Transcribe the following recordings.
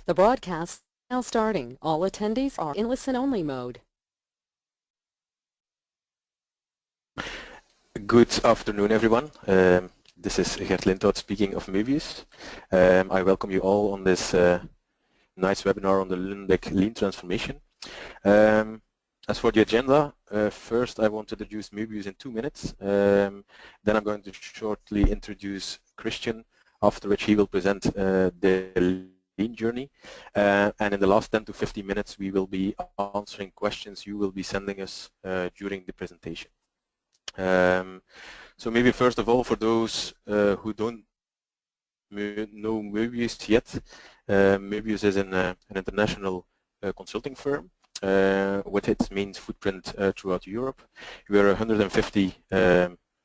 The broadcast is now starting. All attendees are in listen-only mode. Good afternoon, everyone. This is Gert Lindhout speaking of Möbius. I welcome you all on this nice webinar on the Lundbeck Lean Transformation. As for the agenda, first I want to introduce Möbius in 2 minutes. Then I'm going to shortly introduce Christian, after which he will present the Lean journey. And in the last 10 to 15 minutes, we will be answering questions you will be sending us during the presentation. So maybe first of all, for those who don't know Möbius yet, Möbius is an international consulting firm with its main footprint throughout Europe. We are 150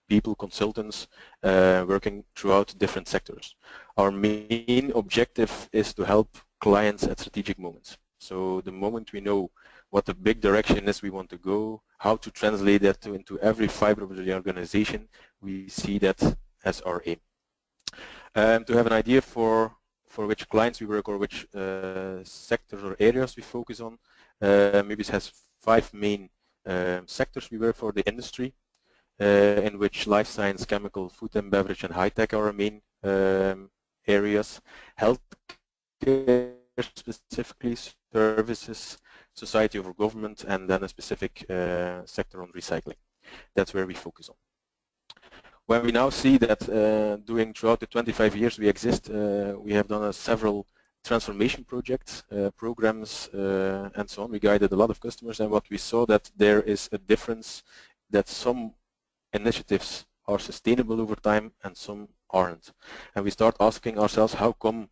people, consultants, working throughout different sectors. Our main objective is to help clients at strategic moments. So the moment we know what the big direction is we want to go, how to translate that into every fiber of the organization, we see that as our aim. To have an idea for which clients we work or which sectors or areas we focus on, Möbius has 5 main sectors we work for: the industry, in which life science, chemical, food and beverage, and high tech are our main areas; healthcare specifically, services, society over government, and then a specific sector on recycling. That's where we focus on. When we now see that throughout the 25 years we exist, we have done several transformation projects, programs, and so on. We guided a lot of customers, and what we saw that there is a difference, that some initiatives are sustainable over time and some aren't. And we start asking ourselves, how come,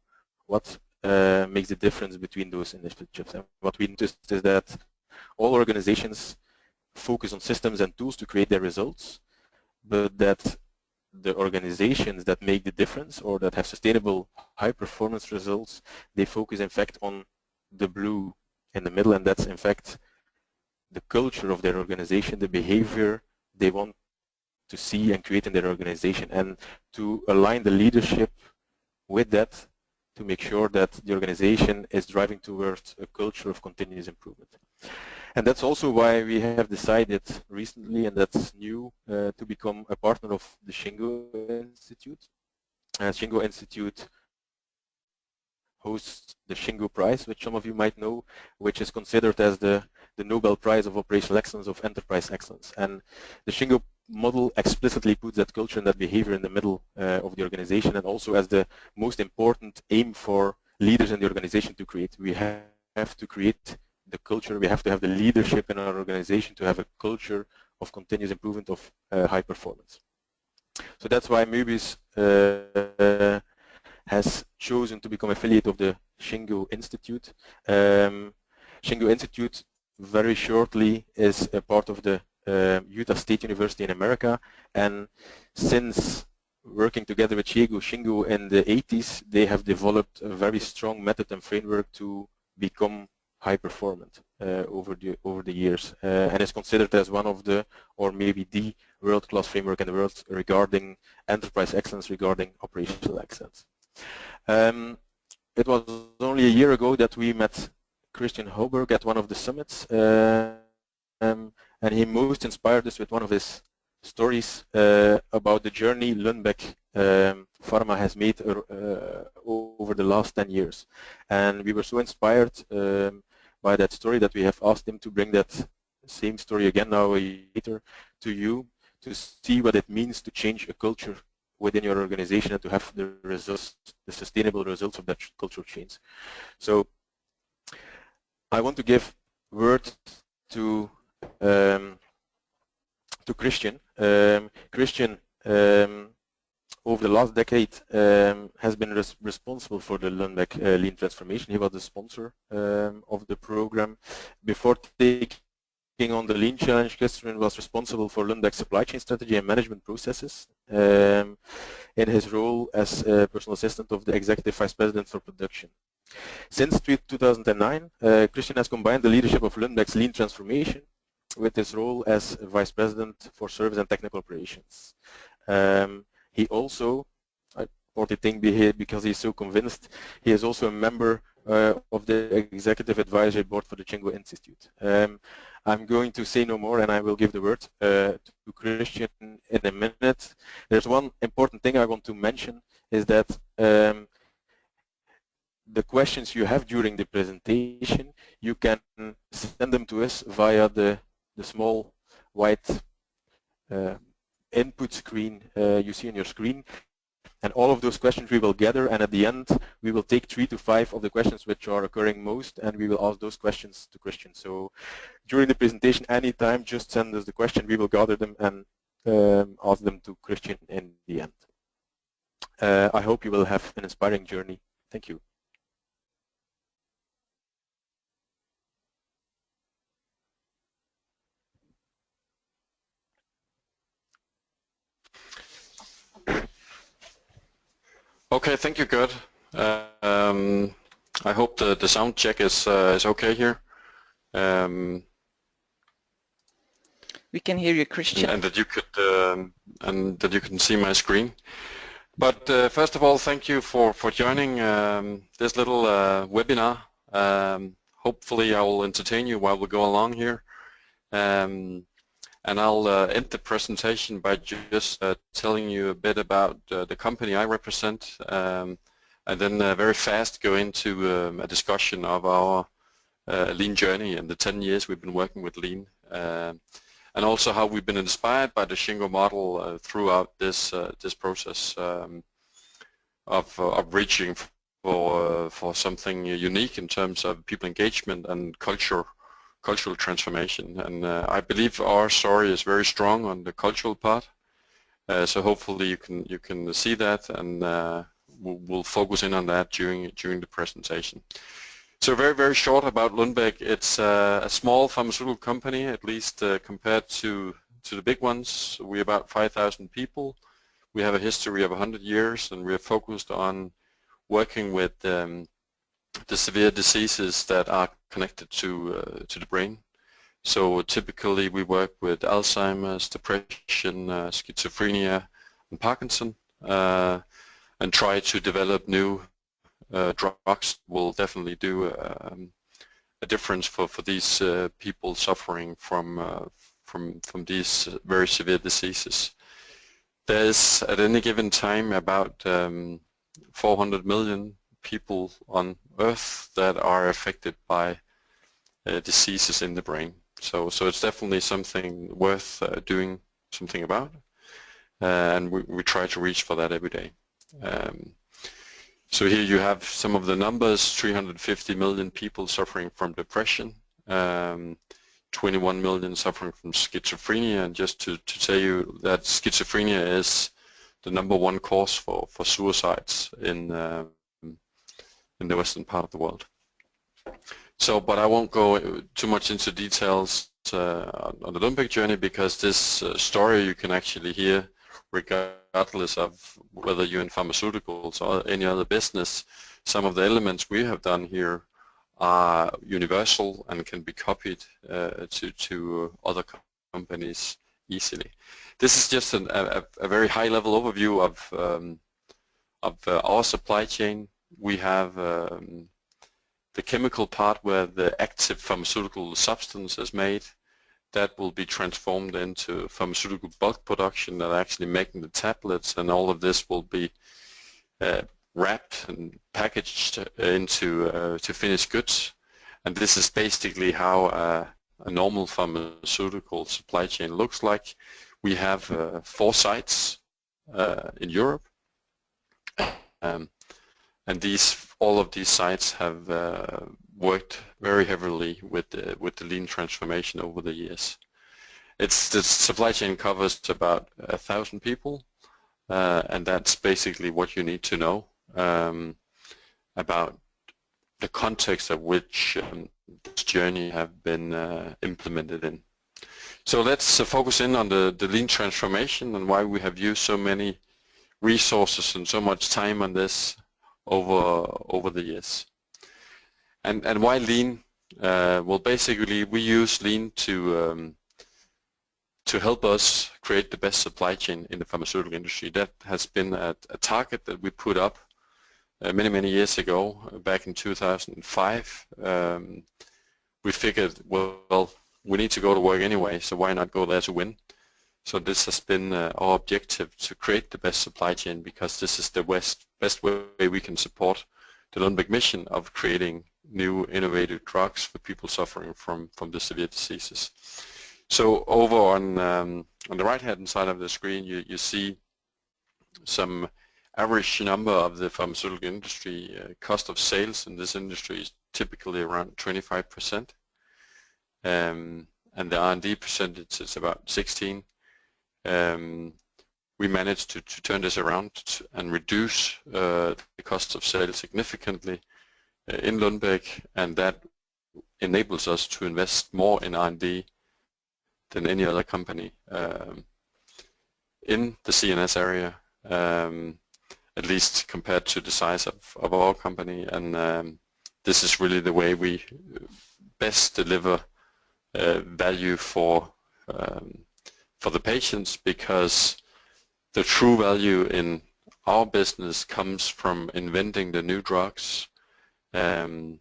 what makes the difference between those initiatives? And what we noticed is that all organizations focus on systems and tools to create their results, but that the organizations that make the difference or that have sustainable high performance results, they focus in fact on the blue in the middle, and that's in fact the culture of their organization, the behavior they want to see and create in their organization, and to align the leadership with that, to make sure that the organization is driving towards a culture of continuous improvement. And that's also why we have decided recently, and that's new, to become a partner of the Shingo Institute. Shingo Institute hosts the Shingo Prize, which some of you might know, which is considered as the Nobel Prize of Operational Excellence, of Enterprise Excellence. And the Shingo model explicitly puts that culture and that behavior in the middle of the organization, and also as the most important aim for leaders in the organization to create. We have to create the culture, we have to have the leadership in our organization to have a culture of continuous improvement, of high performance. So that's why Möbius has chosen to become affiliate of the Shingo Institute. Shingo Institute, very shortly, is a part of the Utah State University in America, and since working together with Shingo in the 80s, they have developed a very strong method and framework to become high performant over the years, and is considered as one of the, or maybe the, world-class framework in the world regarding enterprise excellence, regarding operational excellence. It was only a year ago that we met Christian Hoberg at one of the summits, and he most inspired us with one of his stories about the journey Lundbeck pharma has made over the last 10 years. And we were so inspired by that story that we have asked him to bring that same story again now a year later to you, to see what it means to change a culture within your organization and to have the results, the sustainable results of that cultural change. So I want to give word to Christian. Christian, over the last decade, has been responsible for the Lundbeck Lean Transformation. He was the sponsor of the program. Before taking on the Lean Challenge, Christian was responsible for Lundbeck's supply chain strategy and management processes in his role as personal assistant of the Executive Vice President for Production. Since 2009, Christian has combined the leadership of Lundbeck's Lean Transformation with his role as Vice President for Service and Technical Operations. He also, I brought the thing here because he's so convinced, he is also a member of the Executive Advisory Board for the Shingo Institute. I'm going to say no more, and I will give the word to Christian in a minute. There's one important thing I want to mention, is that the questions you have during the presentation, you can send them to us via the small white input screen you see on your screen. And all of those questions we will gather, and at the end we will take 3 to 5 of the questions which are occurring most, and we will ask those questions to Christian. So during the presentation, anytime, just send us the question, we will gather them and ask them to Christian in the end. I hope you will have an inspiring journey. Thank you. Okay, thank you, Gert. I hope the sound check is okay here. We can hear you, Christian. And that you can see my screen. But first of all, thank you for joining this little webinar. Hopefully, I will entertain you while we go along here. And I'll end the presentation by just telling you a bit about the company I represent, and then very fast go into a discussion of our lean journey and the 10 years we've been working with lean, and also how we've been inspired by the Shingo model throughout this process of reaching for something unique in terms of people engagement and cultural transformation. And I believe our story is very strong on the cultural part. So hopefully you can see that, and we'll focus in on that during the presentation. So very short about Lundbeck. It's a small pharmaceutical company, at least compared to the big ones. We're about 5,000 people. We have a history of 100 years, and we're focused on working with the severe diseases that are connected to the brain. So typically we work with Alzheimer's, depression, schizophrenia, and Parkinson, and try to develop new drugs. Will definitely do a difference for these people suffering from these very severe diseases. There's at any given time about 400 million people on Earth that are affected by diseases in the brain. So it's definitely something worth doing something about, and we try to reach for that every day. So here you have some of the numbers: 350 million people suffering from depression, 21 million suffering from schizophrenia, and just to tell you that schizophrenia is the #1 cause for suicides in the western part of the world. So, but I won't go too much into details on the Lundbeck journey, because this story you can actually hear regardless of whether you're in pharmaceuticals or any other business. Some of the elements we have done here are universal and can be copied to other companies easily. This is just a very high-level overview of our supply chain. We have the chemical part where the active pharmaceutical substance is made. That will be transformed into pharmaceutical bulk production, that are actually making the tablets, and all of this will be wrapped and packaged into to finished goods. And this is basically how a normal pharmaceutical supply chain looks like. We have 4 sites in Europe, and all of these sites have worked very heavily with the lean transformation over the years. The supply chain covers about 1,000 people, and that's basically what you need to know about the context of which this journey have been implemented in. So let's focus in on the lean transformation and why we have used so many resources and so much time on this over the years. And why lean? Well, basically we use lean to help us create the best supply chain in the pharmaceutical industry. That has been a target that we put up many years ago, back in 2005, we figured, well, we need to go to work anyway, so why not go there to win? So this has been our objective, to create the best supply chain, because this is the best way we can support the Lundbeck mission of creating new innovative drugs for people suffering from the severe diseases. So over on the right-hand side of the screen, you see some average number of the pharmaceutical industry. Cost of sales in this industry is typically around 25%, and the R&D percentage is about 16%. We managed to turn this around and reduce the cost of sales significantly in Lundbeck, and that enables us to invest more in R&D than any other company in the CNS area, at least compared to the size of our company. And this is really the way we best deliver value for the patients, because the true value in our business comes from inventing the new drugs, and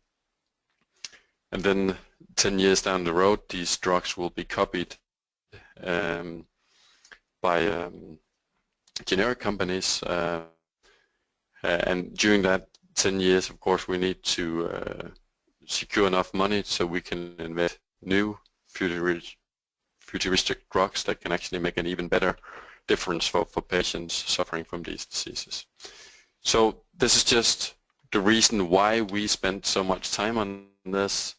then 10 years down the road these drugs will be copied by generic companies, and during that 10 years, of course, we need to secure enough money so we can invest new futuristic drugs that can actually make an even better difference for patients suffering from these diseases. So this is just the reason why we spent so much time on this,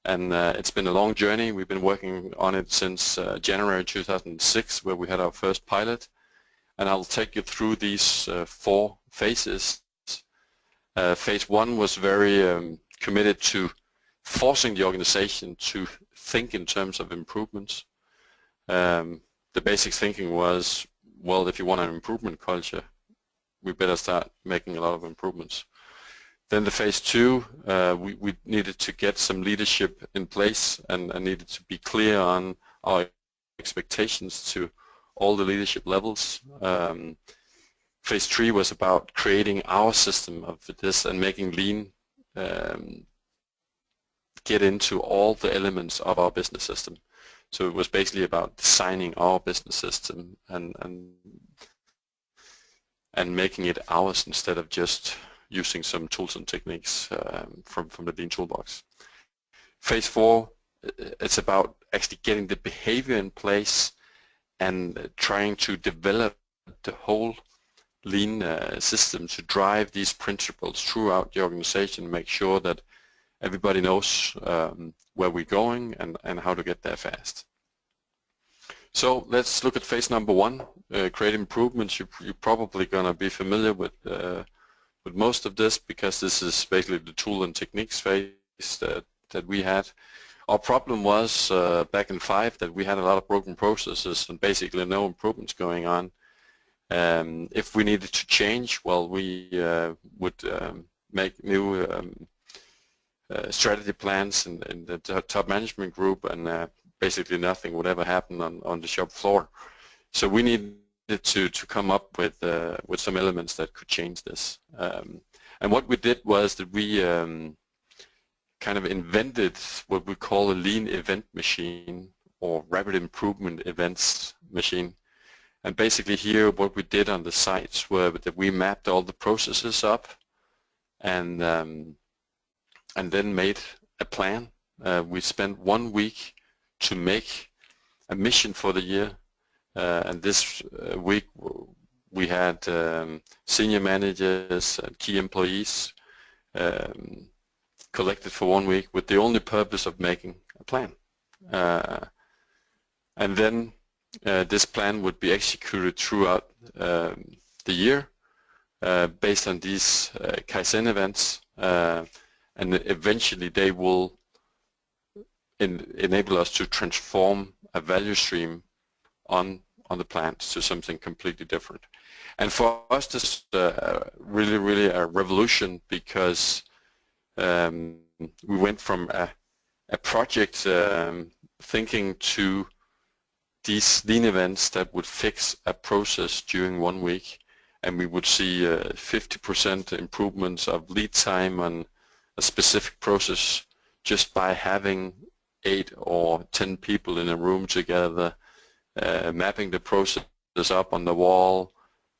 and it's been a long journey. We've been working on it since January 2006, where we had our first pilot, and I'll take you through these 4 phases. Phase 1 was very committed to forcing the organization to think in terms of improvements. The basic thinking was, well, if you want an improvement culture, we better start making a lot of improvements. Then the phase 2, we needed to get some leadership in place and needed to be clear on our expectations to all the leadership levels. Phase 3 was about creating our system of this and making lean get into all the elements of our business system. So it was basically about designing our business system and making it ours instead of just using some tools and techniques from the lean toolbox. Phase 4, it's about actually getting the behavior in place and trying to develop the whole lean system to drive these principles throughout the organization, make sure that everybody knows where we're going and how to get there fast. So let's look at phase number 1, create improvements. You're probably going to be familiar with most of this, because this is basically the tool and techniques phase that we had. Our problem was back in 5 that we had a lot of broken processes and basically no improvements going on. If we needed to change, well, we would make new strategy plans in the top management group, and basically nothing would ever happen on the shop floor. So we needed to come up with some elements that could change this. And what we did was that we kind of invented what we call a lean event machine, or rapid improvement events machine. And basically here what we did on the sites were that we mapped all the processes up and then made a plan. We spent 1 week to make a mission for the year, and this week we had senior managers and key employees collected for 1 week with the only purpose of making a plan. And then this plan would be executed throughout the year based on these Kaizen events, and eventually they will enable us to transform a value stream on the plant to something completely different. And for us this is really a revolution, because we went from a project thinking to these lean events that would fix a process during 1 week, and we would see 50% improvements of lead time on a specific process just by having 8 or 10 people in a room together, mapping the process up on the wall.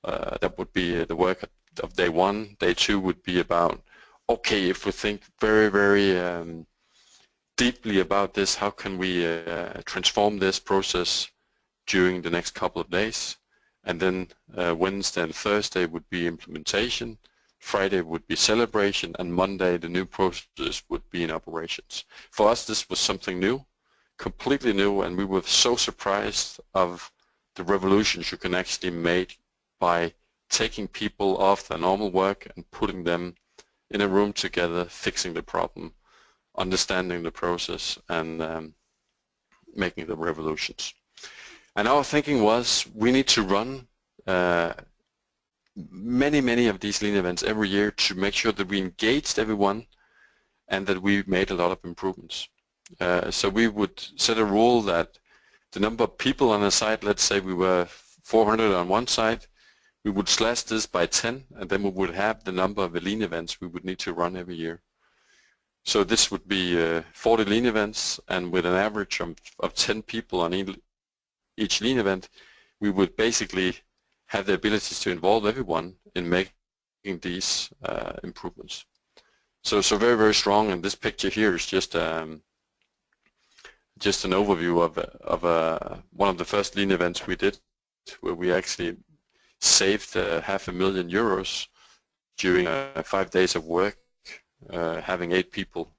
That would be the work of day 1. Day 2 would be about, okay, if we think very, very deeply about this, how can we transform this process during the next couple of days? And then Wednesday and Thursday would be implementation, Friday would be celebration, and Monday the new process would be in operations. For us, this was something new, completely new, and we were so surprised of the revolutions you can actually make by taking people off their normal work and putting them in a room together, fixing the problem, understanding the process, and making the revolutions. And our thinking was, we need to run many of these lean events every year to make sure that we engaged everyone and that we made a lot of improvements. So we would set a rule that the number of people on a site, let's say we were 400 on one site, we would slash this by 10, and then we would have the number of lean events we would need to run every year. So this would be 40 lean events, and with an average of 10 people on each lean event, we would basically have the ability to involve everyone in making these improvements. So very, very strong, and this picture here is just an overview of one of the first lean events we did, where we actually saved €500,000 during 5 days of work, having 8 people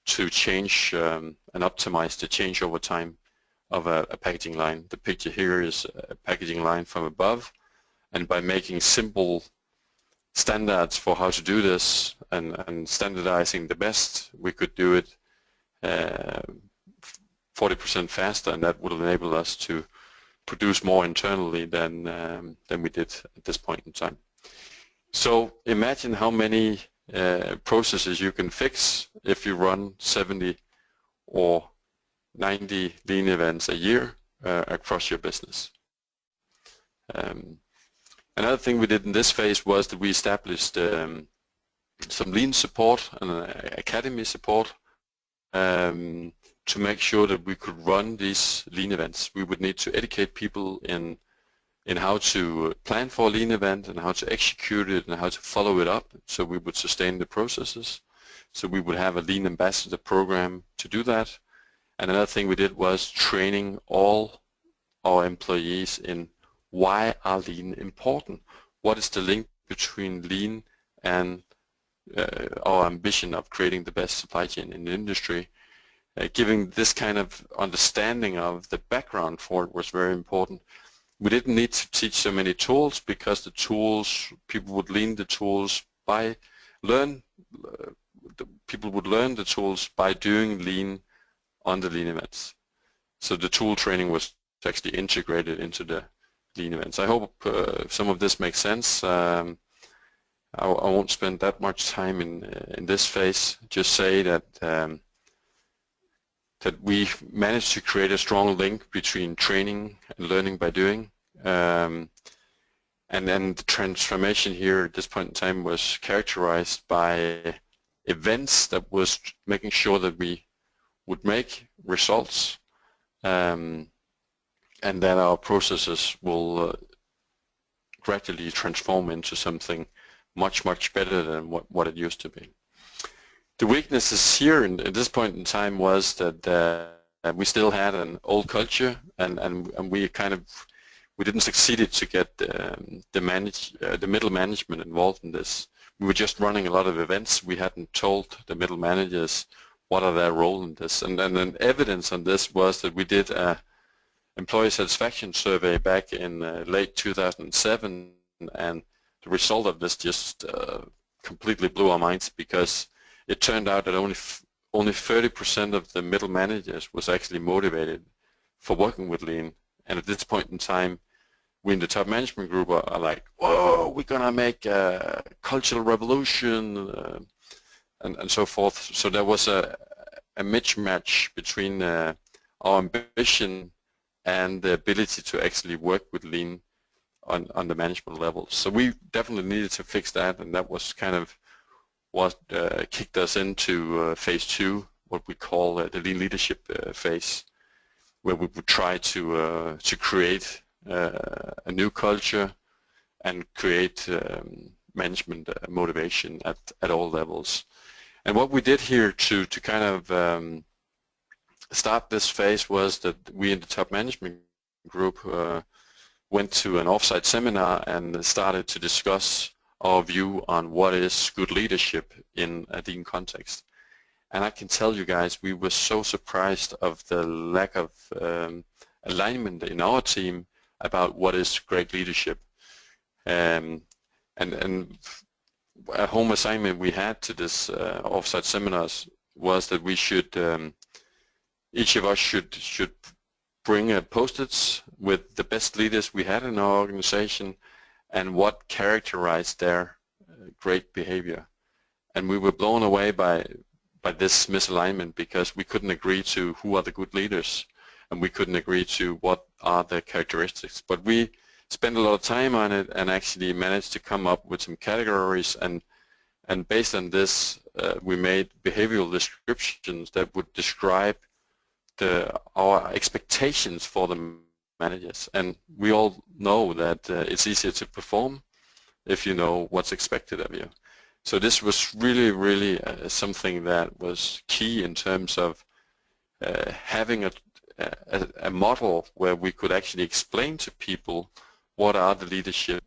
to change and optimize the changeover time of a packaging line. The picture here is a packaging line from above, and by making simple standards for how to do this and standardizing the best, we could do it 40% faster, and that would enable us to produce more internally than we did at this point in time. So imagine how many processes you can fix if you run 70 or 90 lean events a year across your business. Another thing we did in this phase was that we established some lean support and academy support to make sure that we could run these lean events. We would need to educate people in how to plan for a lean event and how to execute it and how to follow it up, so we would sustain the processes. So we would have a lean ambassador program to do that. And another thing we did was training all our employees in why are lean important? What is the link between lean and our ambition of creating the best supply chain in the industry? Giving this kind of understanding of the background for it was very important. We didn't need to teach so many tools, because the tools, people would learn the tools by doing lean on the lean events. So the tool training was actually integrated into the lean events. I hope some of this makes sense. I won't spend that much time in this phase. Just say that that we managed to create a strong link between training and learning by doing. And then the transformation here at this point in time was characterized by events that was making sure that we would make results, and that our processes will gradually transform into something much better than what it used to be. The weaknesses here at this point in time was that we still had an old culture, and we didn't succeed to get the middle management involved in this. We were just running a lot of events. We hadn't told the middle managers what are their role in this. And then evidence on this was that we did a employee satisfaction survey back in late 2007, and the result of this just completely blew our minds, because it turned out that only 30% of the middle managers was actually motivated for working with lean. And at this point in time, we in the top management group are like, whoa, we're gonna make a cultural revolution and so forth. So there was a mismatch between our ambition and the ability to actually work with lean on the management level. So we definitely needed to fix that, and that was kind of what kicked us into phase 2, what we call the lean leadership phase, where we would try to create a new culture and create management motivation at all levels. And what we did here to kind of start this phase was that we in the top management group went to an offsite seminar and started to discuss our view on what is good leadership in a lean context. And I can tell you guys, we were so surprised of the lack of alignment in our team about what is great leadership. And a home assignment we had to this offsite seminars was that we should, each of us should bring post-its with the best leaders we had in our organization and what characterized their great behavior. And we were blown away by this misalignment because we couldn't agree to who are the good leaders, and we couldn't agree to what are the characteristics. But we spent a lot of time on it and actually managed to come up with some categories, and based on this we made behavioral descriptions that would describe our expectations for the managers. And we all know that it's easier to perform if you know what's expected of you. So this was really something that was key in terms of having a model where we could actually explain to people what are the leadership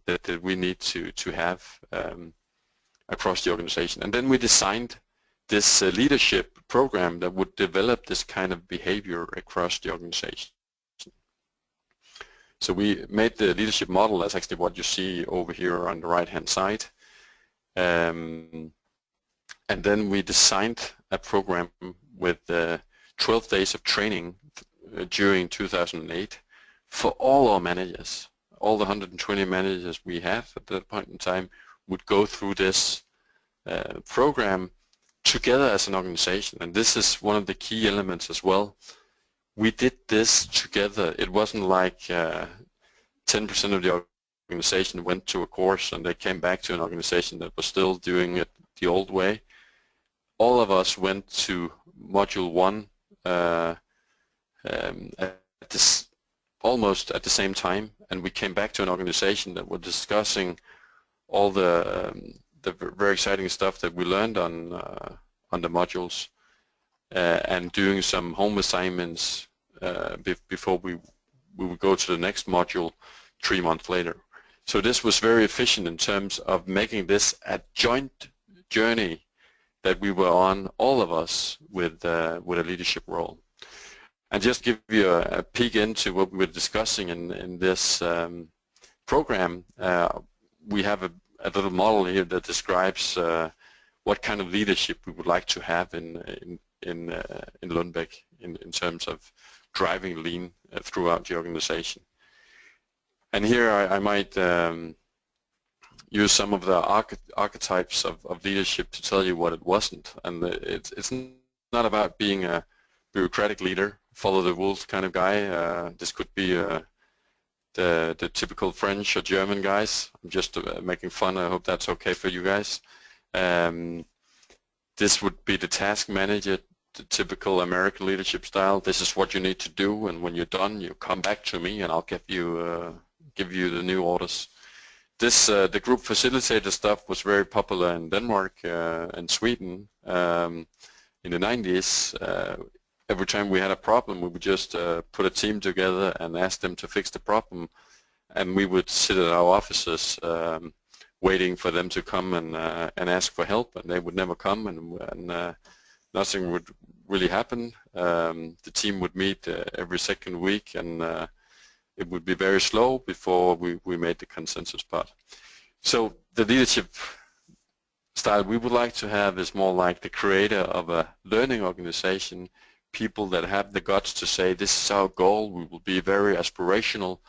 that we need to have across the organization. And then we designed this leadership program that would develop this kind of behavior across the organization. So we made the leadership model. That's actually what you see over here on the right-hand side. And then we designed a program with 12 days of training during 2008 for all our managers. All the 120 managers we had at that point in time would go through this program together as an organization. And this is one of the key elements as well. We did this together. It wasn't like 10% of the organization went to a course and they came back to an organization that was still doing it the old way. All of us went to module 1 almost at the same time, and we came back to an organization that was discussing all the very exciting stuff that we learned on the modules and doing some home assignments before we would go to the next module 3 months later. So this was very efficient in terms of making this a joint journey that we were on, all of us, with a leadership role. And just give you a peek into what we were discussing in this program, we have a little model here that describes what kind of leadership we would like to have in Lundbeck in terms of driving lean throughout the organization. And here I might use some of the archetypes of leadership to tell you what it wasn't. And it's not about being a bureaucratic leader, follow the rules kind of guy. This could be the typical French or German guys. I'm just making fun. I hope that's okay for you guys. This would be the task manager, the typical American leadership style. This is what you need to do, and when you're done, you come back to me, and I'll give you the new orders. This the group facilitator stuff was very popular in Denmark and Sweden in the 90s. Every time we had a problem, we would just put a team together and ask them to fix the problem, and we would sit at our offices waiting for them to come and ask for help, and they would never come, and nothing would really happen. The team would meet every second week, and it would be very slow before we made the consensus part. So the leadership style we would like to have is more like the creator of a learning organization, people that have the guts to say, this is our goal, we will be very aspirational,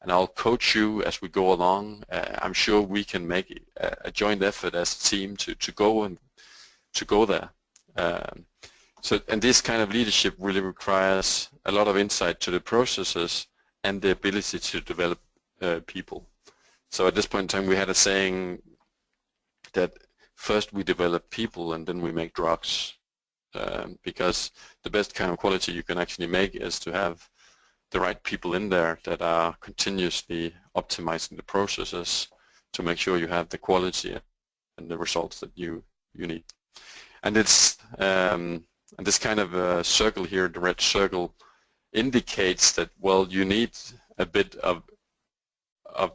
and I'll coach you as we go along. I'm sure we can make a joint effort as a team to go there. And this kind of leadership really requires a lot of insight to the processes and the ability to develop people. So at this point in time, we had a saying that first we develop people and then we make drugs, because the best kind of quality you can actually make is to have the right people in there that are continuously optimizing the processes to make sure you have the quality and the results that you need. And it's and this kind of circle here, the red circle, indicates that, well, you need a bit of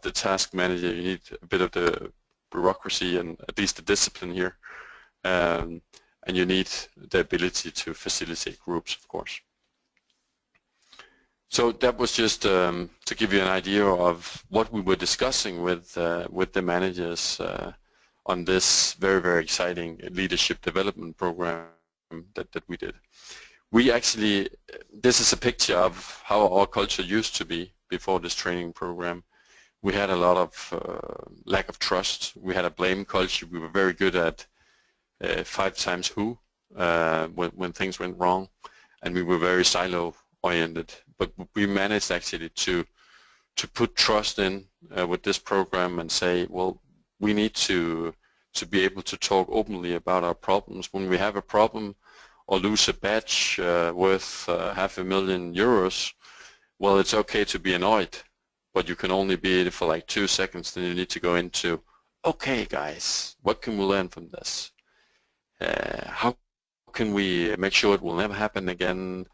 the task manager, you need a bit of the bureaucracy and at least the discipline here, and you need the ability to facilitate groups, of course. So that was just to give you an idea of what we were discussing with the managers on this very, very exciting leadership development program that we did. We actually, this is a picture of how our culture used to be before this training program. We had a lot of lack of trust. We had a blame culture. We were very good at 5 times who when things went wrong, and we were very silo oriented. But we managed actually to put trust in with this program and say, well, we need to be able to talk openly about our problems. When we have a problem or lose a batch worth €500,000, well, it's okay to be annoyed, but you can only be it for like 2 seconds. Then you need to go into, okay, guys, what can we learn from this? How can we make sure it will never happen again?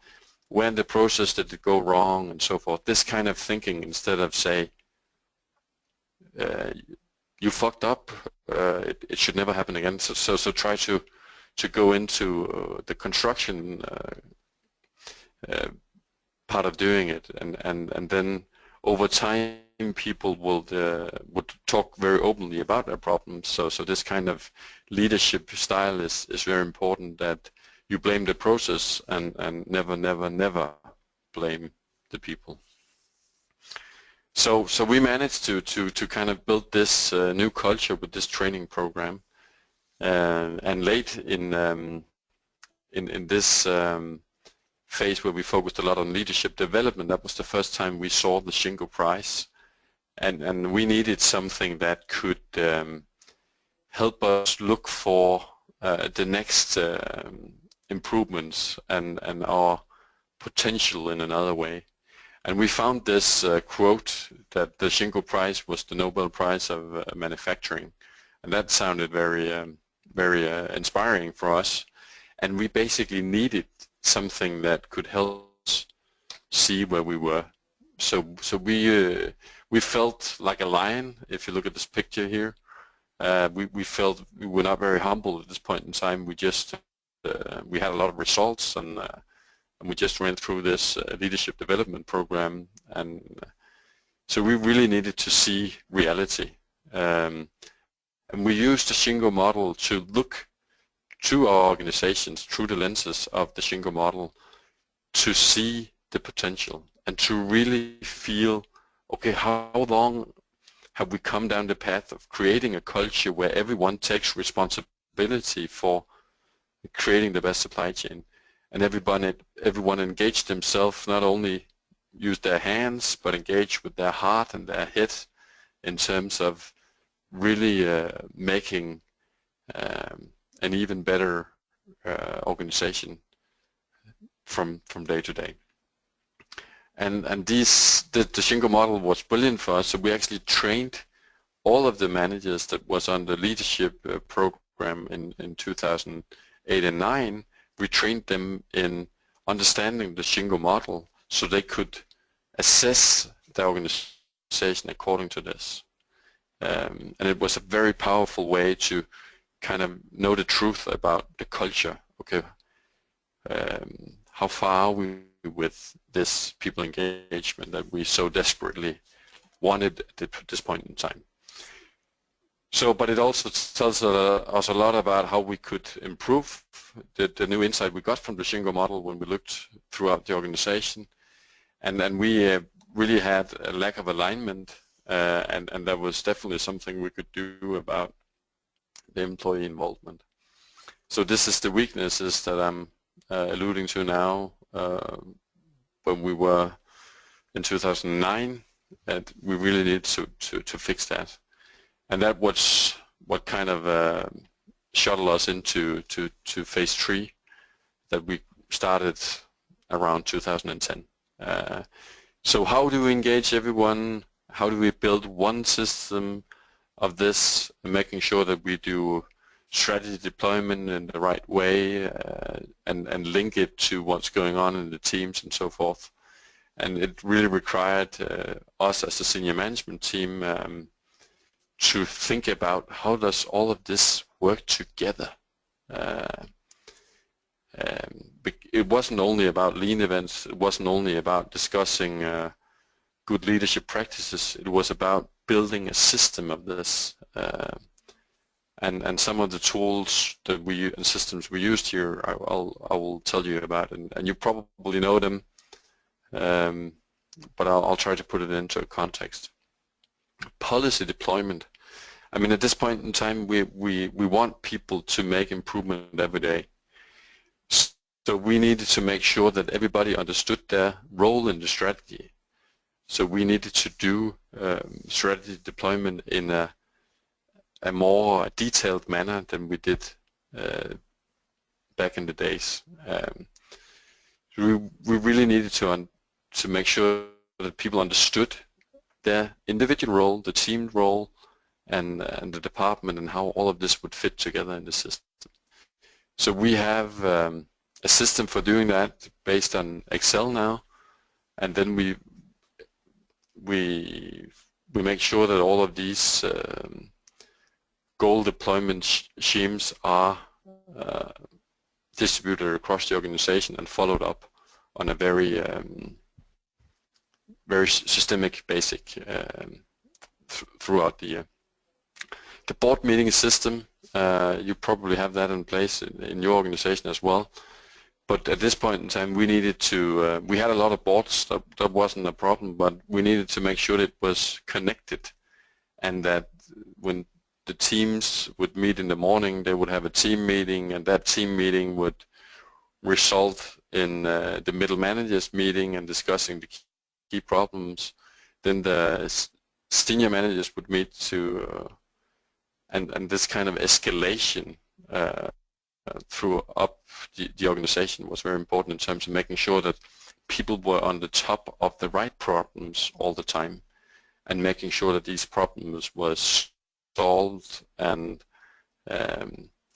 Where in the process did it go wrong, and so forth? This kind of thinking, instead of say, you fucked up, it should never happen again. So try to go into the construction part of doing it, and then over time people would talk very openly about their problems. So this kind of leadership style is very important, that you blame the process and never blame the people. So we managed to kind of build this new culture with this training program, and late in this phase where we focused a lot on leadership development, that was the first time we saw the Shingo Prize, and we needed something that could help us look for the next improvements and our potential in another way. And we found this quote that the Shingo Prize was the Nobel Prize of manufacturing, and that sounded very inspiring for us. And we basically needed something that could help us see where we were. So we felt like a lion. If you look at this picture here, we felt we were not very humble at this point in time. We just we had a lot of results, and we just went through this leadership development program, and so we really needed to see reality. And we used the Shingo model to look to our organizations through the lenses of the Shingo model to see the potential and to really feel, okay, how long have we come down the path of creating a culture where everyone takes responsibility for creating the best supply chain, and everyone engaged themselves, not only use their hands, but engage with their heart and their head in terms of really making an even better organization from day to day. And the Shingo model was brilliant for us. So we actually trained all of the managers that was on the leadership program in 2008 and 9. We trained them in understanding the Shingo model so they could assess the organization according to this. And it was a very powerful way to kind of know the truth about the culture. Okay, how far are we with this people engagement that we so desperately wanted at this point in time? So, but it also tells us a lot about how we could improve the new insight we got from the Shingo model when we looked throughout the organization, and then we really had a lack of alignment, and that was definitely something we could do about the employee involvement. So this is the weaknesses that I'm alluding to now. When we were in 2009, and we really need to fix that. And that was what kind of shuttled us into phase 3 that we started around 2010. So how do we engage everyone? How do we build one system of this, making sure that we do strategy deployment in the right way and link it to what's going on in the teams and so forth? And it really required us as a senior management team to think about how does all of this work together. It wasn't only about lean events, it wasn't only about discussing good leadership practices, it was about building a system of this. And some of the tools that we and systems we used here, I will tell you about, and you probably know them, but I'll try to put it into a context. Policy deployment. I mean, at this point in time, we want people to make improvement every day. So we needed to make sure that everybody understood their role in the strategy. So we needed to do strategy deployment in a more detailed manner than we did back in the days. We really needed to make sure that people understood their individual role, the team role, and the department, and how all of this would fit together in the system. So we have a system for doing that based on Excel now, and then we make sure that all of these goal deployment schemes are distributed across the organization and followed up on a very systemic basic throughout the year. The board meeting system, you probably have that in place in your organization as well. But at this point in time, we needed to, we had a lot of boards, that wasn't a problem, but we needed to make sure that it was connected, and that when the teams would meet in the morning, they would have a team meeting, and that team meeting would result in the middle managers meeting and discussing the key problems. Then the senior managers would meet to, and this kind of escalation through up the organization was very important in terms of making sure that people were on the top of the right problems all the time, and making sure that these problems was solved and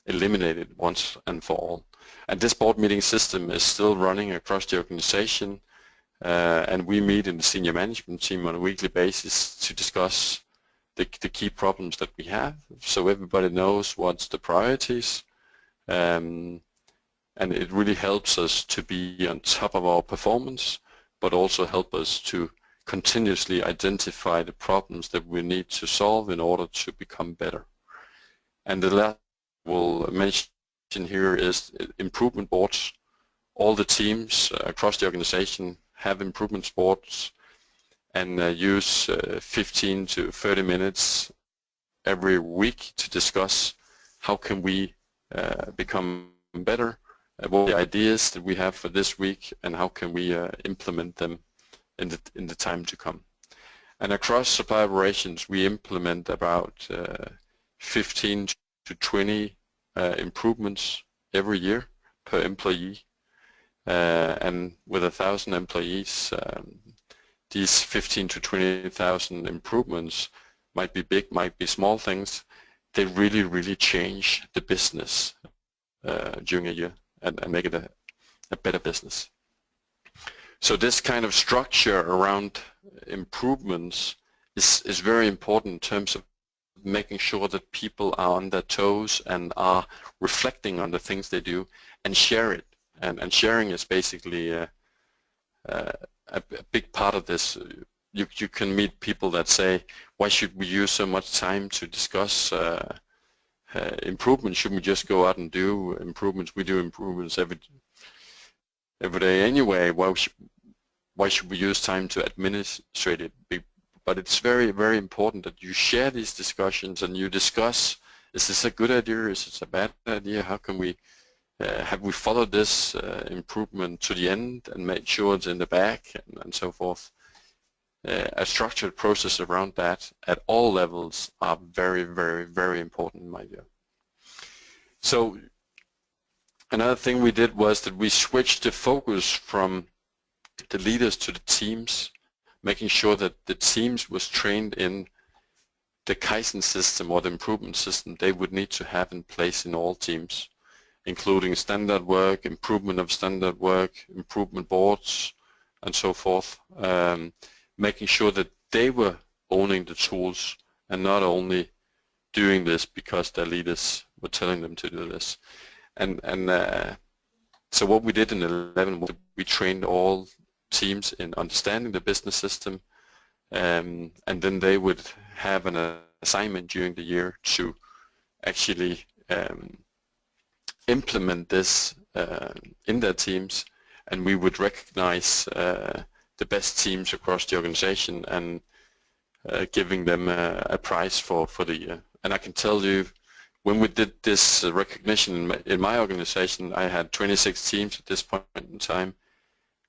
eliminated once and for all. And this board meeting system is still running across the organization, and we meet in the senior management team on a weekly basis to discuss the key problems that we have, so everybody knows what's the priorities, and it really helps us to be on top of our performance, but also help us to continuously identify the problems that we need to solve in order to become better. And the last we'll mention here is improvement boards. All the teams across the organization have improvement boards, and use 15 to 30 minutes every week to discuss how can we become better, what are the ideas that we have for this week, and how can we implement them in the time to come. And across supply operations, we implement about 15 to 20 improvements every year per employee, and with 1,000 employees, these 15 to 20,000 improvements might be big, might be small things. They really change the business during a year and make it a better business. So this kind of structure around improvements is very important in terms of making sure that people are on their toes and are reflecting on the things they do and share it. And sharing is basically a big part of this. You can meet people that say, why should we use so much time to discuss improvements? Shouldn't we just go out and do improvements? We do improvements every day anyway. Why should we use time to administrate it? But it's very important that you share these discussions and you discuss, is this a good idea, is this a bad idea, how can we have we followed this improvement to the end and made sure it's in the back, and so forth. a structured process around that at all levels are very, very, very important in my view. So another thing we did was that we switched the focus from the leaders to the teams, making sure that the teams was trained in the Kaizen system or the improvement system they would need to have in place in all teams, including standard work, improvement of standard work, improvement boards, and so forth, making sure that they were owning the tools and not only doing this because their leaders were telling them to do this. And so what we did in 11 was we trained all teams in understanding the business system, and then they would have an assignment during the year to actually implement this in their teams, and we would recognize the best teams across the organization and giving them a prize for the year. And I can tell you, when we did this recognition in my organization, I had 26 teams at this point in time,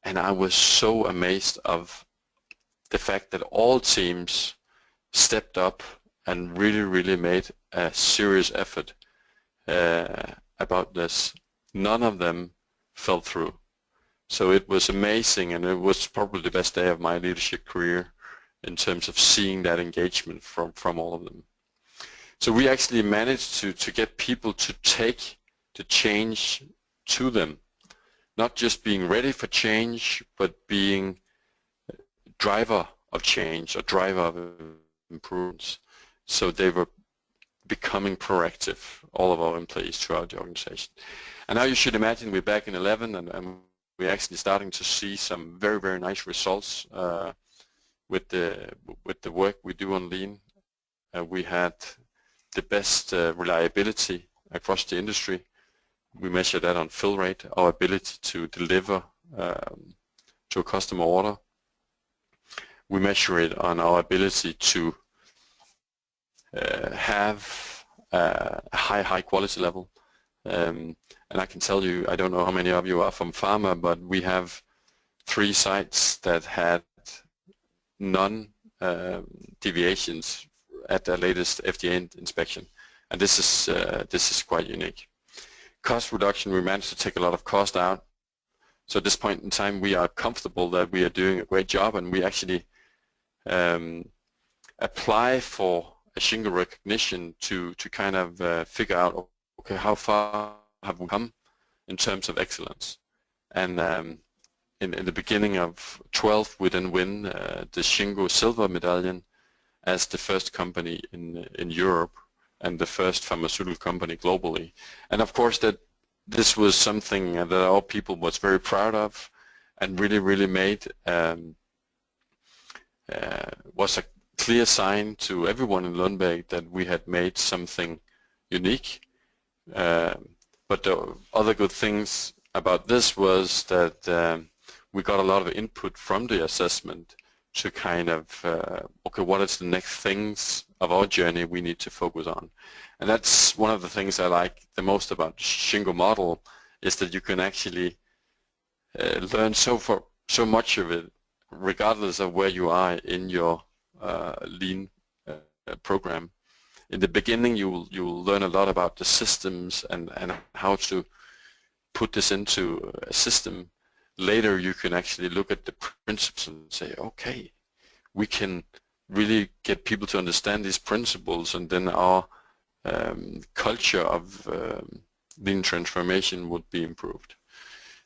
and I was so amazed of the fact that all teams stepped up and really, really made a serious effort about this. None of them fell through. So it was amazing, and it was probably the best day of my leadership career in terms of seeing that engagement from all of them. So we actually managed to get people to take the change to them, not just being ready for change, but being driver of change or driver of improvements. So they were becoming proactive, all of our employees throughout the organization. And now you should imagine we're back in 11, and we're actually starting to see some very, very nice results with the work we do on Lean. We had the best reliability across the industry. We measure that on fill rate, our ability to deliver to a customer order. We measure it on our ability to have a high quality level. And I can tell you, I don't know how many of you are from pharma, but we have 3 sites that had none deviations at the latest FDA inspection, and this is quite unique. Cost reduction, we managed to take a lot of cost out. So at this point in time, we are comfortable that we are doing a great job, and we actually apply for a Shingo recognition to kind of figure out, okay, how far have we come in terms of excellence. And in the beginning of 12, we then win the Shingo Silver Medallion as the first company in Europe and the first pharmaceutical company globally. And of course that this was something that our people was very proud of and really, really made was a clear sign to everyone in Lundbeck that we had made something unique. But the other good things about this was that we got a lot of input from the assessment to kind of, okay, what is the next things of our journey we need to focus on? And that's one of the things I like the most about the Shingo model, is that you can actually learn so much of it, regardless of where you are in your Lean program. In the beginning, you'll learn a lot about the systems and how to put this into a system. Later, you can actually look at the principles and say, okay, we can really get people to understand these principles, and then our culture of Lean transformation would be improved.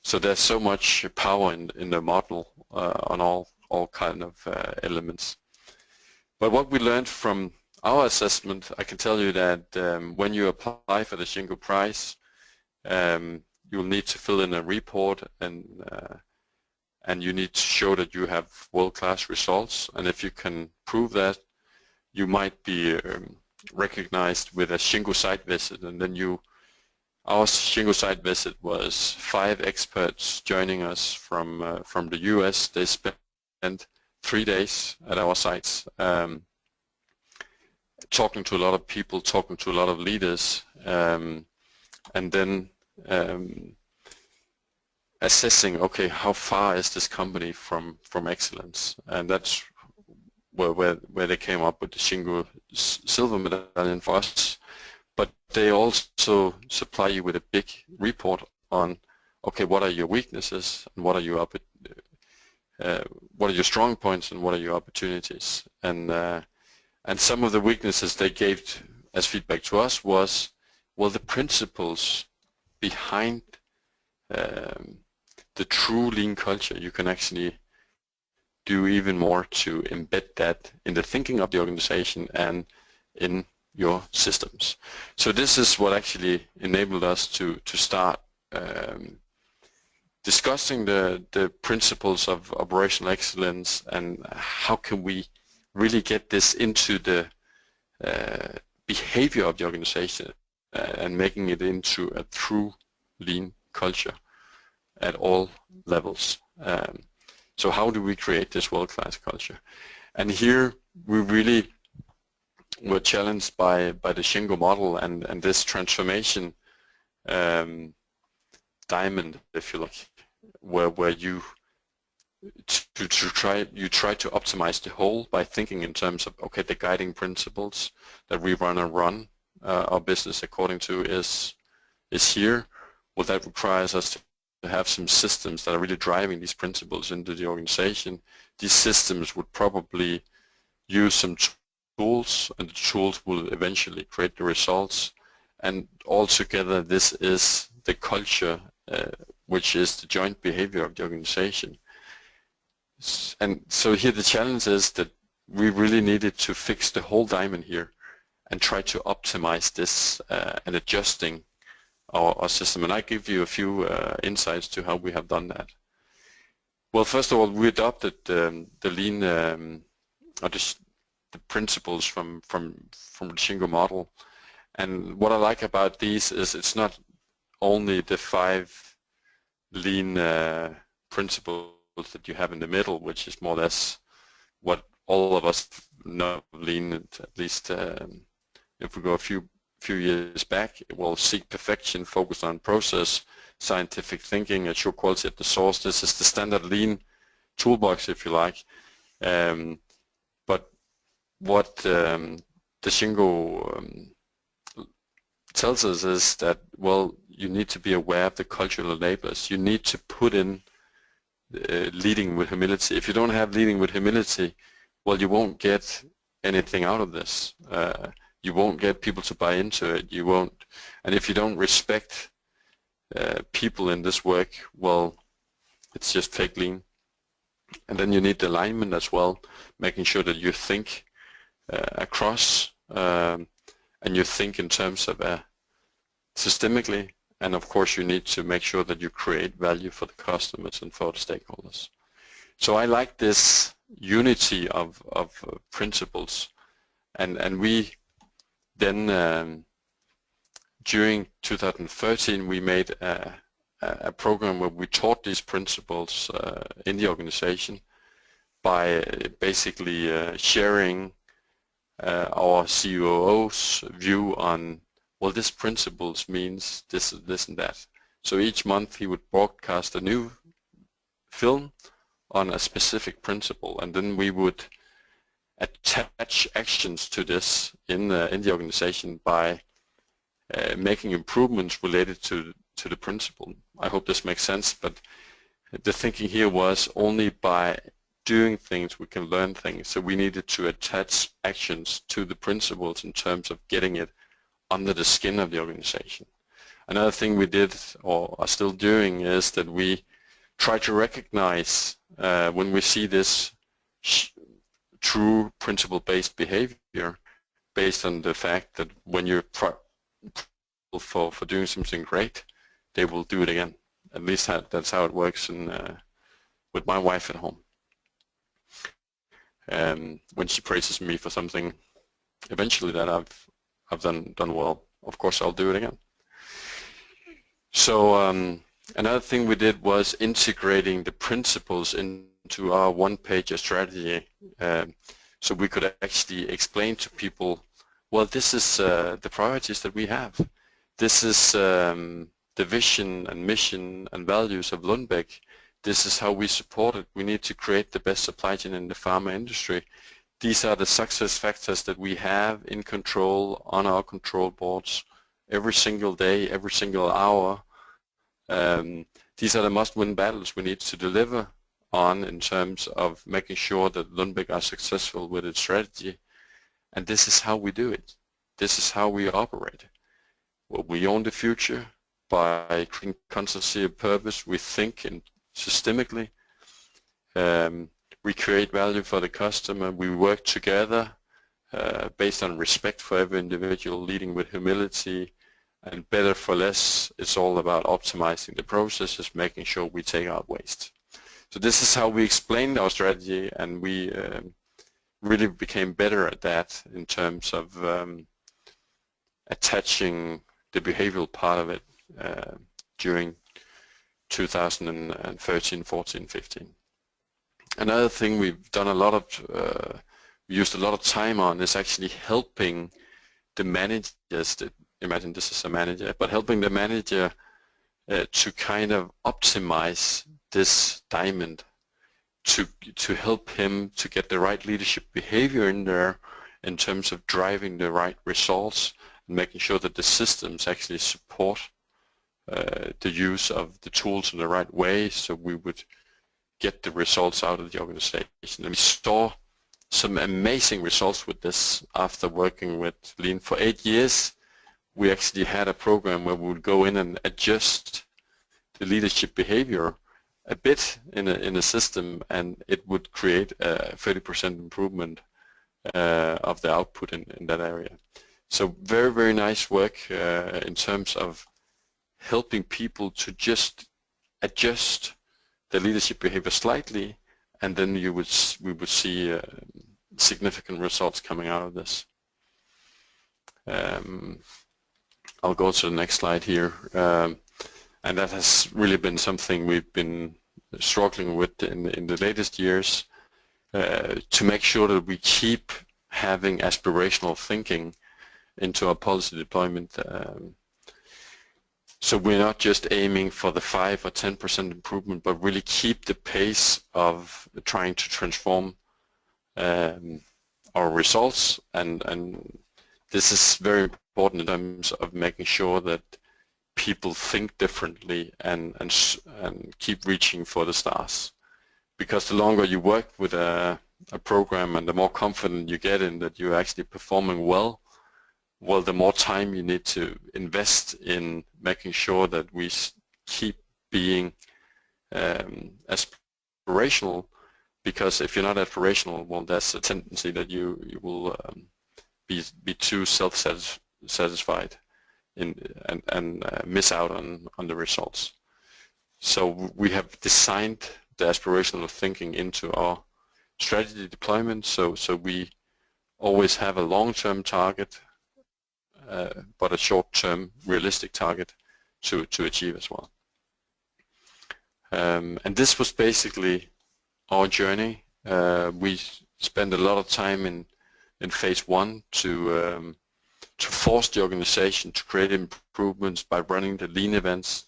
So there's so much power in the model on all kind of elements. But what we learned from our assessment, I can tell you that when you apply for the Shingo Prize, you'll need to fill in a report, and you need to show that you have world-class results. And if you can prove that, you might be recognized with a Shingo site visit. And then our Shingo site visit was 5 experts joining us from the US. They spent 3 days at our sites, talking to a lot of people, talking to a lot of leaders, and then assessing, okay, how far is this company from excellence? And that's where they came up with the Shingo Silver Medallion for us. But they also supply you with a big report on, okay, what are your weaknesses and what are your strong points and what are your opportunities. And some of the weaknesses they gave as feedback to us was, well, the principles behind the true lean culture, you can actually do even more to embed that in the thinking of the organization and in your systems. So this is what actually enabled us to start discussing the principles of operational excellence and how can we really get this into the behavior of the organization and making it into a true lean culture at all levels. So how do we create this world-class culture? And here we really were challenged by the Shingo model and this transformation diamond, if you like, where you try to optimize the whole by thinking in terms of, okay, the guiding principles that we run our business according to is here. Well, that requires us to have some systems that are really driving these principles into the organization. These systems would probably use some tools, and the tools will eventually create the results. And altogether, this is the culture, which is the joint behavior of the organization. And so here the challenge is that we really needed to fix the whole diamond here and try to optimize this and adjusting our system. And I give you a few insights to how we have done that. Well, first of all, we adopted the lean, or the principles from the Shingo model. And what I like about these is it's not only the 5 lean principles that you have in the middle, which is more or less what all of us know lean, at least if we go a few years back. It will seek perfection, focus on process, scientific thinking, ensure quality at the source. This is the standard lean toolbox, if you like. But what the Shingo tells us is that, well, you need to be aware of the cultural enablers. You need to put in leading with humility. If you don't have leading with humility, well, you won't get anything out of this. You won't get people to buy into it. You won't, and if you don't respect people in this work, well, it's just fake lean. And then you need alignment as well, making sure that you think across and you think in terms of systemically, and of course you need to make sure that you create value for the customers and for the stakeholders. So I like this unity of principles, and we then during 2013 we made a program where we taught these principles in the organization by basically sharing our COO's view on, well, this principles means this and that. So each month he would broadcast a new film on a specific principle, and then we would attach actions to this in the organization by making improvements related to the principle. I hope this makes sense, but the thinking here was only by doing things we can learn things. So we needed to attach actions to the principles in terms of getting it under the skin of the organization. Another thing we did, or are still doing, is that we try to recognize when we see this true principle-based behavior based on the fact that when you're for doing something great, they will do it again. At least that's how it works with my wife at home. When she praises me for something eventually that I've done well, of course I'll do it again. So another thing we did was integrating the principles into our one-pager strategy, so we could actually explain to people, well, this is the priorities that we have. This is the vision and mission and values of Lundbeck. This is how we support it. We need to create the best supply chain in the pharma industry. these are the success factors that we have in control on our control boards every single day, every single hour. These are the must-win battles we need to deliver on in terms of making sure that Lundbeck are successful with its strategy. And this is how we do it. This is how we operate. Well, we own the future by creating constancy of purpose. We think systemically. We create value for the customer. We work together based on respect for every individual, leading with humility, and better for less. It's all about optimizing the processes, making sure we take out waste. So this is how we explained our strategy, and we really became better at that in terms of attaching the behavioral part of it during 2013, 14, 15. Another thing we've done a lot of, we used a lot of time on is actually helping the managers, imagine this is a manager, but helping the manager to kind of optimize this diamond, to help him to get the right leadership behavior in there in terms of driving the right results and making sure that the systems actually support the use of the tools in the right way, so we would get the results out of the organization. And we saw some amazing results with this after working with Lean for 8 years. We actually had a program where we would go in and adjust the leadership behavior a bit in a system, and it would create a 30% improvement of the output in that area. So very, very nice work in terms of helping people to just adjust the leadership behavior slightly, and then we would see significant results coming out of this. I'll go to the next slide here, and that has really been something we've been struggling with in the latest years, to make sure that we keep having aspirational thinking into our policy deployment. So we're not just aiming for the 5 or 10% improvement, but really keep the pace of trying to transform our results, and this is very important in terms of making sure that people think differently and keep reaching for the stars. Because the longer you work with a program and the more confident you get in that you're actually performing well, the more time you need to invest in making sure that we keep being aspirational, because if you're not aspirational, well, there's a tendency that you will be too self-satisfied and miss out on the results. So we have designed the aspirational thinking into our strategy deployment, so we always have a long-term target, but a short-term realistic target to achieve as well. And this was basically our journey. We spent a lot of time in phase 1 to force the organization to create improvements by running the lean events,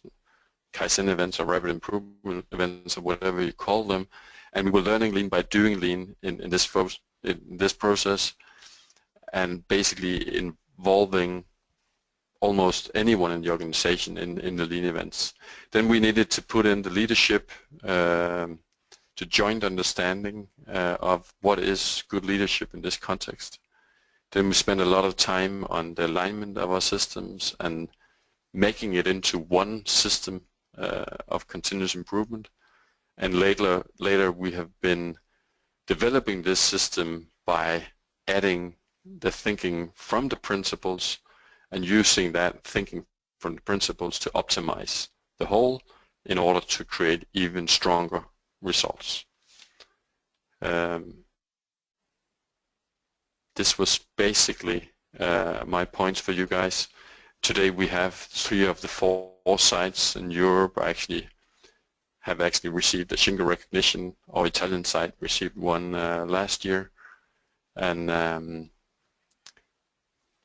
Kaizen events, or rapid improvement events, or whatever you call them. And we were learning lean by doing lean in this process, and basically involving almost anyone in the organization in the lean events. Then we needed to put in the leadership, to joint understanding of what is good leadership in this context. Then we spent a lot of time on the alignment of our systems and making it into one system of continuous improvement. And later we have been developing this system by adding the thinking from the principles and using that thinking from the principles to optimize the whole in order to create even stronger results. This was basically my points for you guys. Today we have 3 of the 4 sites in Europe have actually received a Shingo recognition. Our Italian site received one last year, and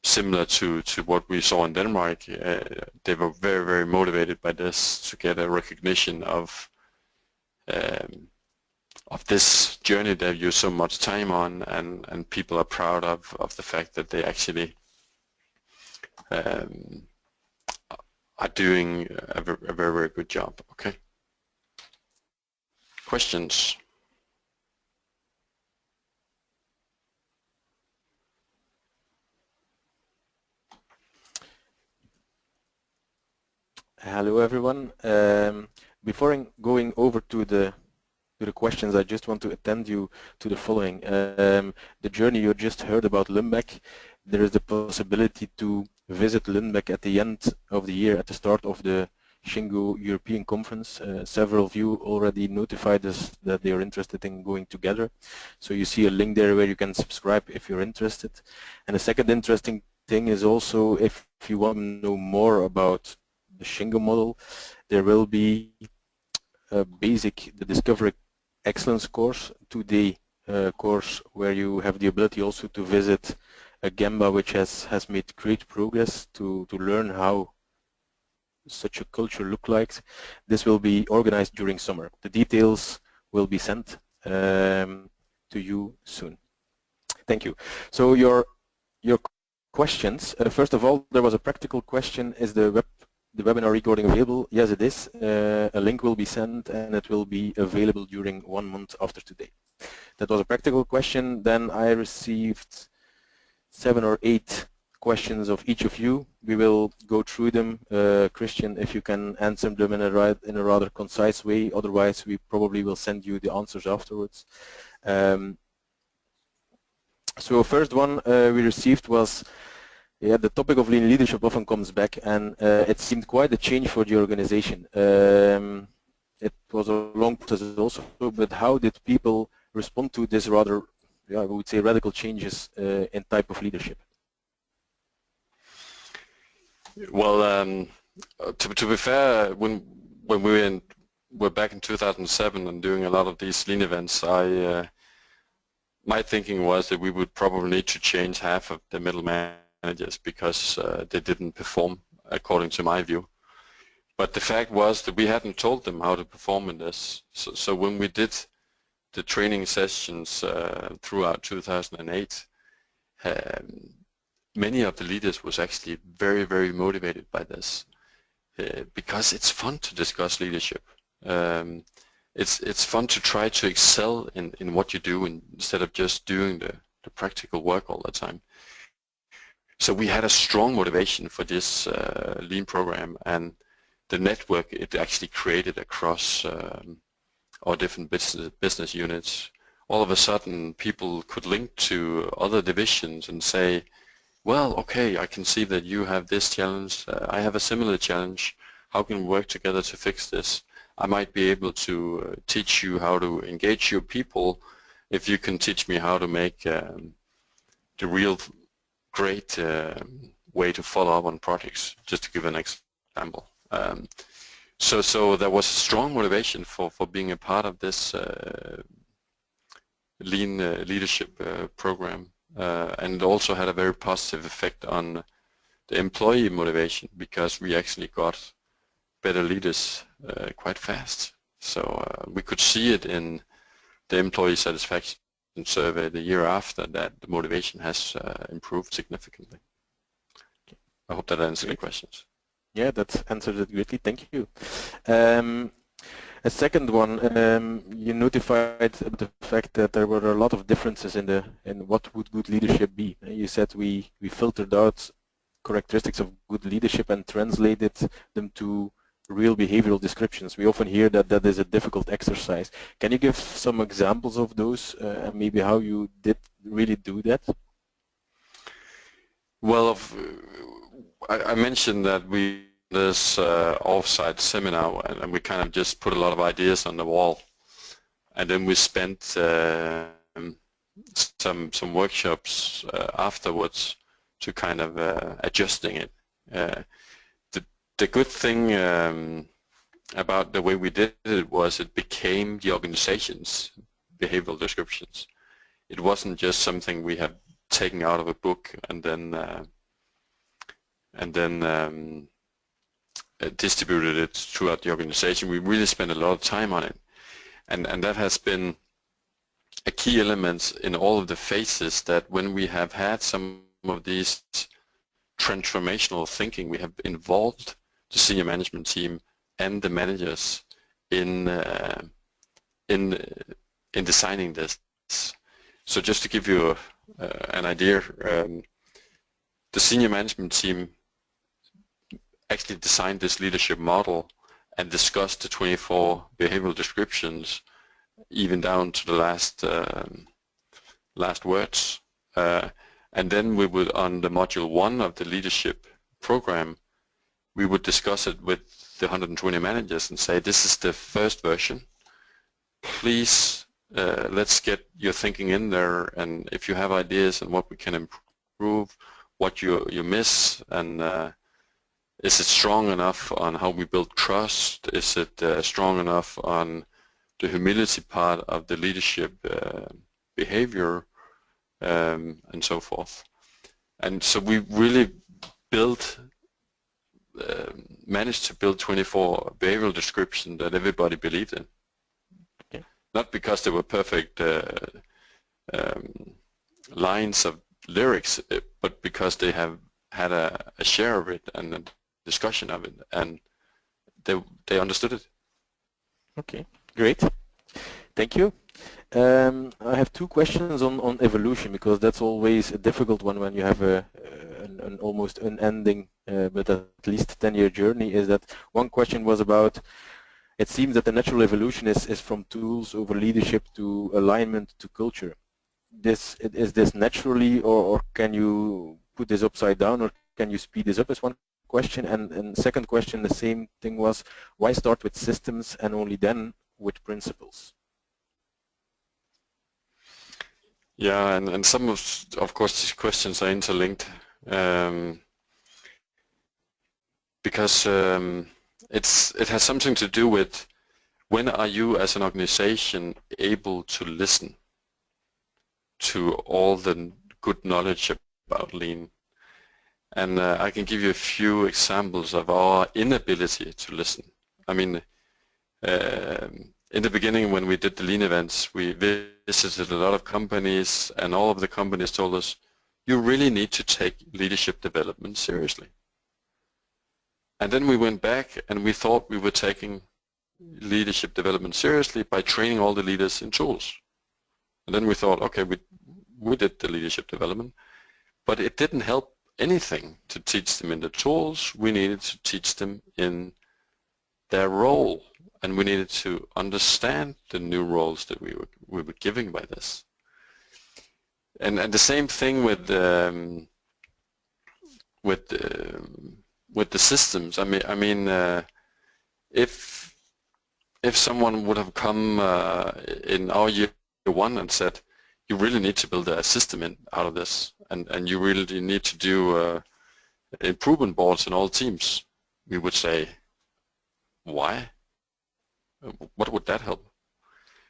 similar to what we saw in Denmark, they were very, very motivated by this to get a recognition of this journey that you so much time on, and people are proud of the fact that they actually are doing a very, very good job. Okay. Questions? Hello everyone. Before going over to the questions, I just want to attend you to the following. The journey you just heard about Lundbeck, there is the possibility to visit Lundbeck at the end of the year, at the start of the Shingo European Conference. Several of you already notified us that they are interested in going together. So you see a link there where you can subscribe if you're interested. And the second interesting thing is also, if you want to know more about the Shingo model, there will be a the Discovery Excellence course, 2-day course, where you have the ability also to visit a Gemba which has made great progress to learn how such a culture looks like. This will be organized during summer. The details will be sent to you soon. Thank you. So your questions. First of all, there was a practical question: is the webinar recording available? Yes, it is. A link will be sent and it will be available during 1 month after today. That was a practical question. Then I received 7 or 8 questions of each of you. We will go through them. Christian, if you can answer them in a rather concise way, otherwise we probably will send you the answers afterwards. So first one we received was, the topic of lean leadership often comes back, and it seemed quite a change for the organization. It was a long process also, but how did people respond to this rather, I would say, radical changes in type of leadership? Well, to be fair, when we were back in 2007 and doing a lot of these lean events, my thinking was that we would probably need to change half of the middle managers because they didn't perform according to my view. But the fact was that we hadn't told them how to perform in this. So when we did the training sessions throughout 2008, many of the leaders was actually very, very motivated by this because it's fun to discuss leadership. It's fun to try to excel in what you do instead of just doing the practical work all the time. So we had a strong motivation for this lean program, and the network it actually created across our different business units. All of a sudden people could link to other divisions and say, well, okay, I can see that you have this challenge, I have a similar challenge, how can we work together to fix this? I might be able to teach you how to engage your people if you can teach me how to make the real great way to follow up on projects, just to give an example. So there was a strong motivation for being a part of this lean leadership program, and it also had a very positive effect on the employee motivation because we actually got better leaders quite fast. So we could see it in the employee satisfaction survey the year after that the motivation has improved significantly. I hope that answered the questions. Yeah, that answered it greatly. Thank you. A second one, you notified the fact that there were a lot of differences in what would good leadership be. You said we filtered out characteristics of good leadership and translated them to real behavioral descriptions. We often hear that that is a difficult exercise. Can you give some examples of those and maybe how you did really do that? Well, I mentioned that we this off-site seminar and we kind of just put a lot of ideas on the wall, and then we spent some workshops afterwards to kind of adjusting it. The good thing about the way we did it was it became the organization's behavioral descriptions. It wasn't just something we had taken out of a book and then distributed it throughout the organization. We really spent a lot of time on it, and that has been a key element in all of the phases, that when we have had some of these transformational thinking, we have involved the senior management team and the managers in designing this. So just to give you an idea, the senior management team actually designed this leadership model and discussed the 24 behavioral descriptions, even down to the last words. And then we would, on the module 1 of the leadership program, we would discuss it with the 120 managers and say, this is the first version. Please, let's get your thinking in there, and if you have ideas on what we can improve, what you miss, and is it strong enough on how we build trust? Is it strong enough on the humility part of the leadership behavior, and so forth. And so we really managed to build 24 behavioral descriptions that everybody believed in. Okay. Not because they were perfect lines of lyrics, but because they have had a share of it and a discussion of it, and they understood it. Okay, great. Thank you. I have 2 questions on evolution, because that's always a difficult one when you have an almost unending, but at least 10-year journey. Is that one question was about, it seems that the natural evolution is from tools over leadership to alignment to culture. Is this naturally, or can you put this upside down, or can you speed this up, is one question. And second question, the same thing was, why start with systems and only then with principles? Yeah, and some of course these questions are interlinked, because it has something to do with, when are you as an organization able to listen to all the good knowledge about lean? And I can give you a few examples of our inability to listen. I mean, in the beginning, when we did the lean events, we visited a lot of companies, and all of the companies told us, you really need to take leadership development seriously. And then we went back and we thought we were taking leadership development seriously by training all the leaders in tools. And then we thought, okay, we did the leadership development, but it didn't help anything to teach them in the tools. We needed to teach them in their role, and we needed to understand the new roles that we were giving by this. And the same thing with the systems. I mean, if someone would have come in our year 1 and said, you really need to build a system out of this, and you really need to do improvement boards in all teams, we would say, why? What would that help?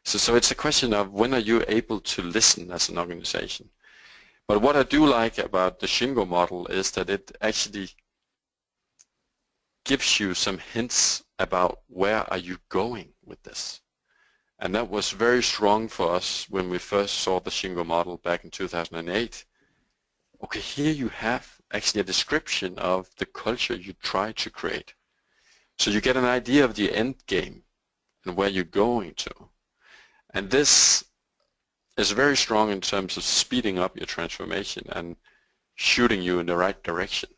So it's a question of, when are you able to listen as an organization? But what I do like about the Shingo model is that it actually gives you some hints about where are you going with this. And that was very strong for us when we first saw the Shingo model back in 2008. Okay, here you have actually a description of the culture you try to create. So you get an idea of the end game and where you're going to. And this is very strong in terms of speeding up your transformation and shooting you in the right direction.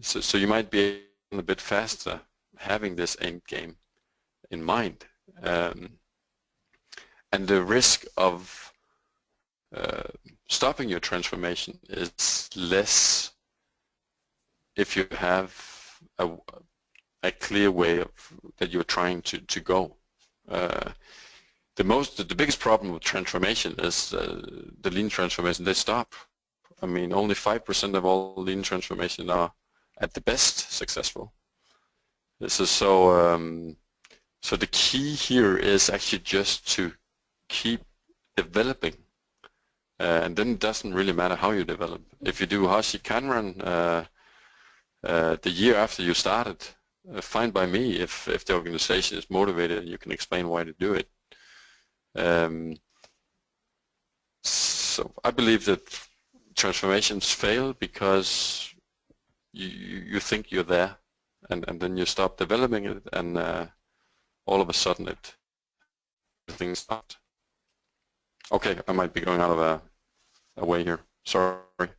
So you might be a bit faster having this end game in mind. And the risk of stopping your transformation is less if you have a clear way that you're trying to go. The biggest problem with transformation is the lean transformation. They stop. I mean, only 5% of all lean transformation are at the best successful. So the key here is actually just to keep developing, and then it doesn't really matter how you develop. If you do Hashi Kanran the year after you started, fine by me. If the organization is motivated, you can explain why to do it. So I believe that transformations fail because you think you're there, and then you stop developing it, and all of a sudden things start. Okay, I might be going out of a way here. Sorry.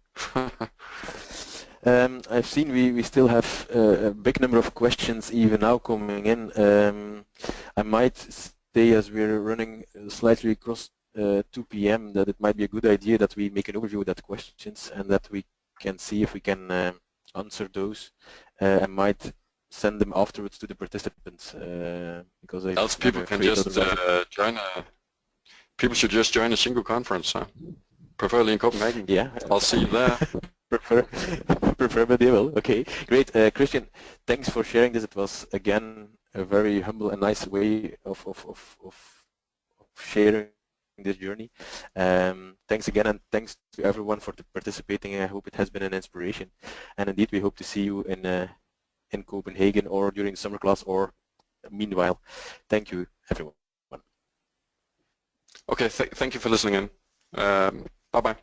I've seen we still have a big number of questions even now coming in. I might say, as we're running slightly across 2 p.m., that it might be a good idea that we make an overview of that questions and that we can see if we can answer those. I might send them afterwards to the participants because else people can just join people should just join a Shingo conference, huh? Preferably in Copenhagen. Yeah, I'll see you there. Preferably will. Okay, great. Christian, thanks for sharing this. It was again a very humble and nice way of sharing this journey. Thanks again, and thanks to everyone for participating. I hope it has been an inspiration. And indeed, we hope to see you in Copenhagen or during summer class or meanwhile. Thank you, everyone. Okay, thank you for listening in. Bye-bye.